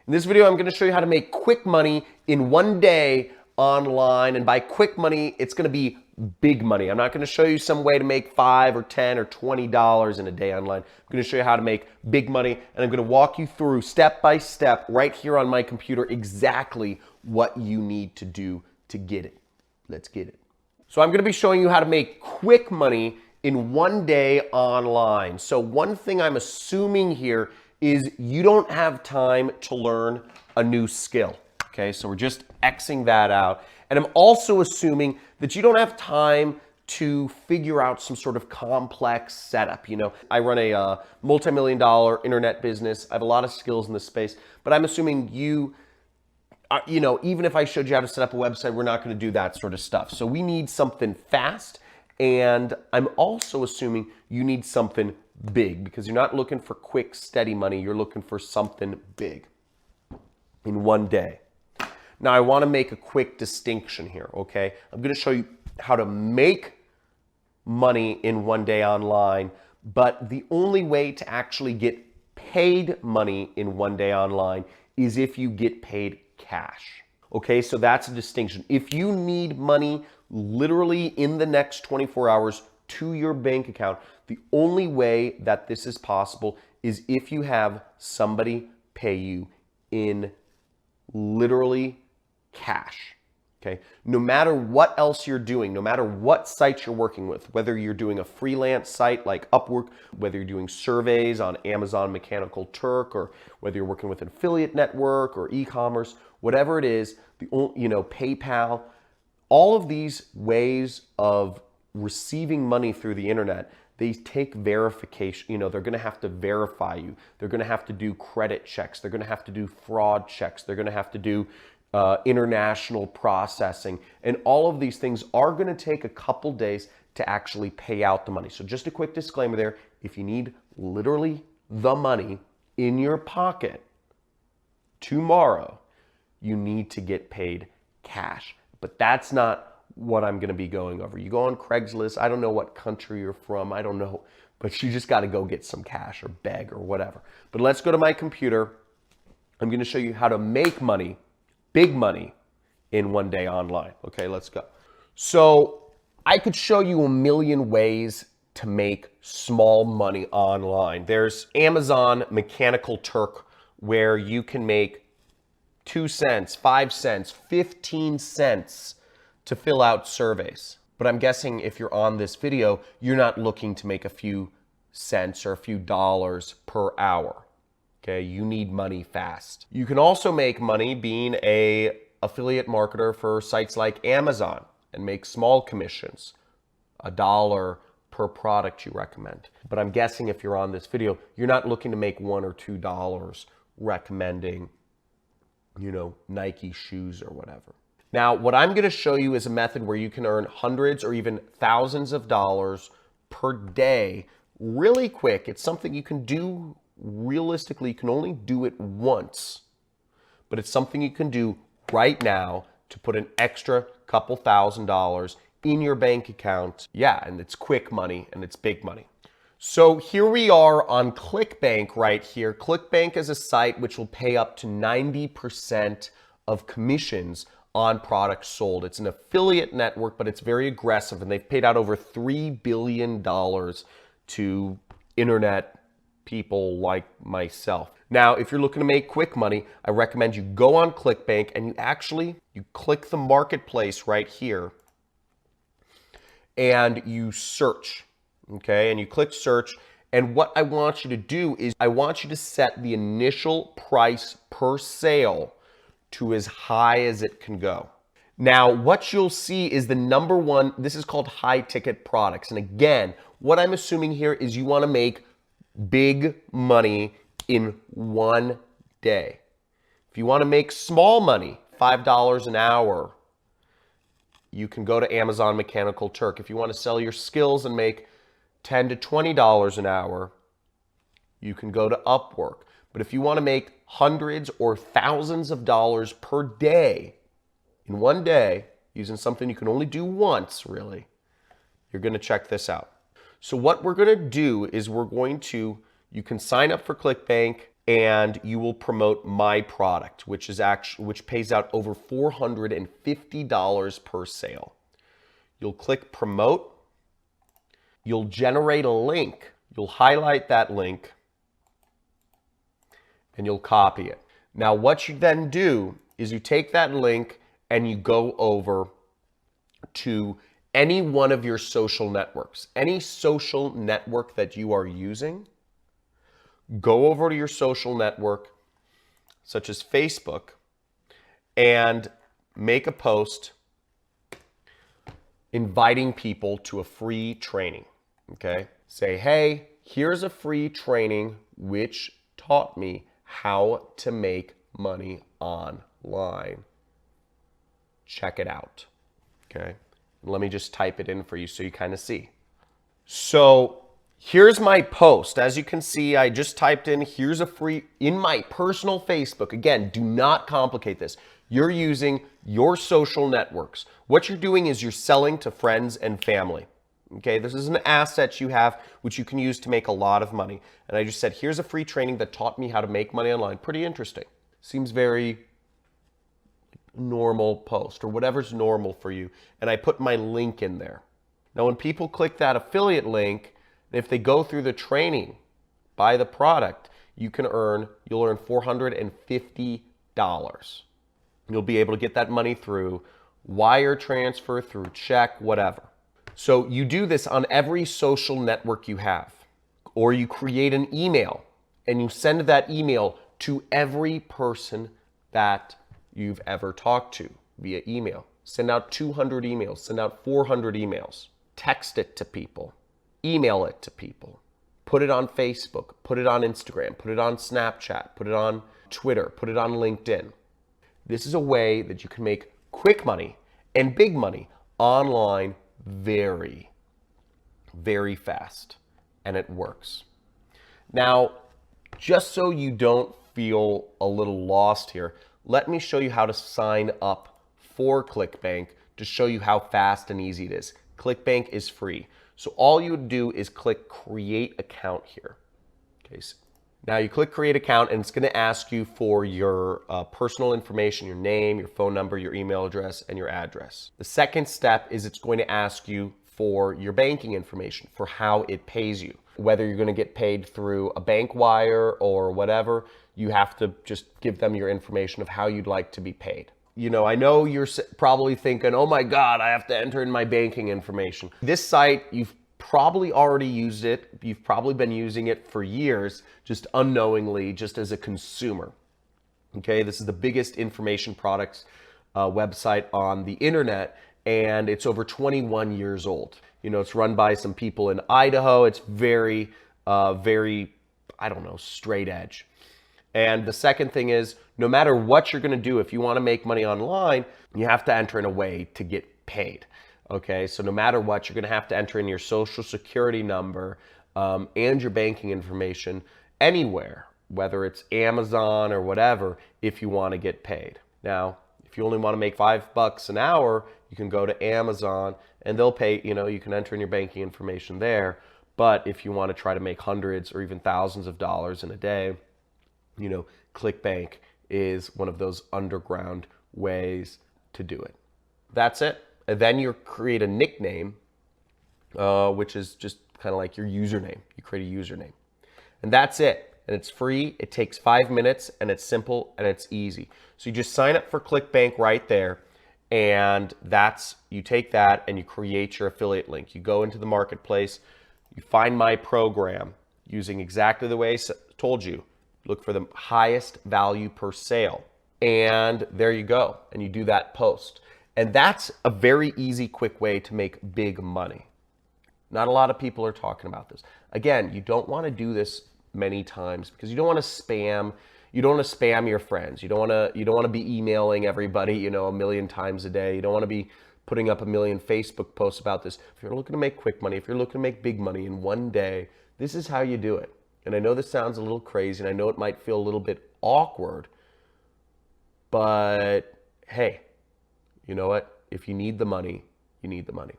In this video, I'm going to show you how to make quick money in one day online. And by quick money, it's going to be big money. I'm not going to show you some way to make $5 or $10 or $20 in a day online. I'm going to show you how to make big money. And I'm going to walk you through step by step right here on my computer exactly what you need to do to get it. Let's get it. So I'm going to be showing you how to make quick money in one day online. So one thing I'm assuming here is you don't have time to learn a new skill. Okay, so we're just Xing that out. And I'm also assuming that you don't have time to figure out some sort of complex setup. You know, I run a multi-million-dollar internet business. I have a lot of skills in this space, but I'm assuming you know, even if I showed you how to set up a website, we're not going to do that sort of stuff. So we need something fast. And I'm also assuming you need something big because you're not looking for quick, steady money. You're looking for something big in one day. Now, I want to make a quick distinction here, okay? I'm going to show you how to make money in one day online, but the only way to actually get paid money in one day online is if you get paid cash. Okay, so that's a distinction. If you need money literally in the next 24 hours to your bank account, the only way that this is possible is if you have somebody pay you in literally cash. Okay, no matter what else you're doing, no matter what site you're working with, whether you're doing a freelance site like Upwork, whether you're doing surveys on Amazon Mechanical Turk, or whether you're working with an affiliate network or e-commerce, whatever it is, PayPal, all of these ways of receiving money through the internet, they take verification. You know, they're going to have to verify you. They're going to have to do credit checks. They're going to have to do fraud checks. They're going to have to do international processing. And all of these things are going to take a couple days to actually pay out the money. So just a quick disclaimer there. If you need literally the money in your pocket tomorrow, you need to get paid cash. But that's not what I'm going to be going over. You go on Craigslist. I don't know what country you're from. I don't know. But you just got to go get some cash or beg or whatever. But let's go to my computer. I'm going to show you how to make money, big money, in one day online. Okay, let's go. So I could show you a million ways to make small money online. There's Amazon Mechanical Turk, where you can make 2 cents, 5 cents, 15 cents to fill out surveys. But I'm guessing if you're on this video, you're not looking to make a few cents or a few dollars per hour. Okay, you need money fast. You can also make money being an affiliate marketer for sites like Amazon and make small commissions, $1 per product you recommend. But I'm guessing if you're on this video, you're not looking to make $1 or $2 recommending, you know, Nike shoes or whatever. Now, what I'm going to show you is a method where you can earn hundreds or even thousands of dollars per day really quick. It's something you can do realistically. You can only do it once, but it's something you can do right now to put an extra couple $1,000s in your bank account. Yeah, and it's quick money and it's big money. So here we are on ClickBank right here. ClickBank is a site which will pay up to 90% of commissions on products sold. It's an affiliate network, but it's very aggressive, and they've paid out over $3 billion to internet people like myself. Now, if you're looking to make quick money, I recommend you go on ClickBank and you click the marketplace right here and you search. Okay, and you click search, and what I want you to do is I want you to set the initial price per sale to as high as it can go. Now, what you'll see is the number one, this is called high ticket products. And again, what I'm assuming here is you want to make big money in one day. If you want to make small money, $5 an hour, you can go to Amazon Mechanical Turk. If you want to sell your skills and make $10 to $20 an hour, you can go to Upwork. But if you want to make hundreds or thousands of dollars per day in one day using something you can only do once, really, you're going to check this out. So what we're going to do is you can sign up for ClickBank and you will promote my product, which pays out over $450 per sale. You'll click promote. You'll generate a link. You'll highlight that link and you'll copy it. Now, what you then do is you take that link and you go over to any one of your social networks. Any social network that you are using, go over to your social network, such as Facebook, and make a post inviting people to a free training, okay? Say, hey, here's a free training which taught me how to make money online. Check it out, okay? Let me just type it in for you so you kind of see. So here's my post. As you can see, I just typed in, here's a free, in my personal Facebook. Again, do not complicate this. You're using your social networks. What you're doing is you're selling to friends and family. Okay, this is an asset you have which you can use to make a lot of money. And I just said, here's a free training that taught me how to make money online. Pretty interesting. Seems very normal post or whatever's normal for you. And I put my link in there. Now, when people click that affiliate link, if they go through the training, buy the product, you'll earn $450. You'll be able to get that money through wire transfer, through check, whatever. So you do this on every social network you have, or you create an email and you send that email to every person that you've ever talked to via email. Send out 200 emails, send out 400 emails, text it to people, email it to people, put it on Facebook, put it on Instagram, put it on Snapchat, put it on Twitter, put it on LinkedIn. This is a way that you can make quick money and big money online very, very fast, and it works. Now, just so you don't feel a little lost here, let me show you how to sign up for ClickBank to show you how fast and easy it is. ClickBank is free. So all you would do is click create account here. Okay, so now you click create account and it's going to ask you for your personal information, your name, your phone number, your email address, and your address. The second step is it's going to ask you for your banking information, for how it pays you. Whether you're going to get paid through a bank wire or whatever, you have to just give them your information of how you'd like to be paid. You know, I know you're probably thinking, oh my God, I have to enter in my banking information. This site, you've probably already used it. You've probably been using it for years, just unknowingly, just as a consumer. Okay, this is the biggest information products website on the internet, and it's over 21 years old. You know, it's run by some people in Idaho. It's very, very, I don't know, straight edge. And the second thing is, no matter what you're going to do, if you want to make money online, you have to enter in a way to get paid. Okay, so no matter what, you're going to have to enter in your social security number and your banking information anywhere, whether it's Amazon or whatever, if you want to get paid. Now, if you only want to make $5 an hour, you can go to Amazon and they'll pay, you know, you can enter in your banking information there. But if you want to try to make hundreds or even thousands of dollars in a day, you know, ClickBank is one of those underground ways to do it. That's it. And then you create a nickname, which is just kind of like your username. You create a username. And that's it. And it's free. It takes 5 minutes and it's simple and it's easy. So you just sign up for ClickBank right there. And you take that and you create your affiliate link. You go into the marketplace, you find my program using exactly the way I told you. Look for the highest value per sale. And there you go. And you do that post. And that's a very easy, quick way to make big money. Not a lot of people are talking about this. Again, you don't want to do this many times because you don't want to spam. You don't want to spam your friends. You don't want to be emailing everybody, you know, 1 million times a day. You don't want to be putting up 1 million Facebook posts about this. If you're looking to make quick money, if you're looking to make big money in one day, this is how you do it. And I know this sounds a little crazy, and I know it might feel a little bit awkward, but hey, you know what? If you need the money, you need the money.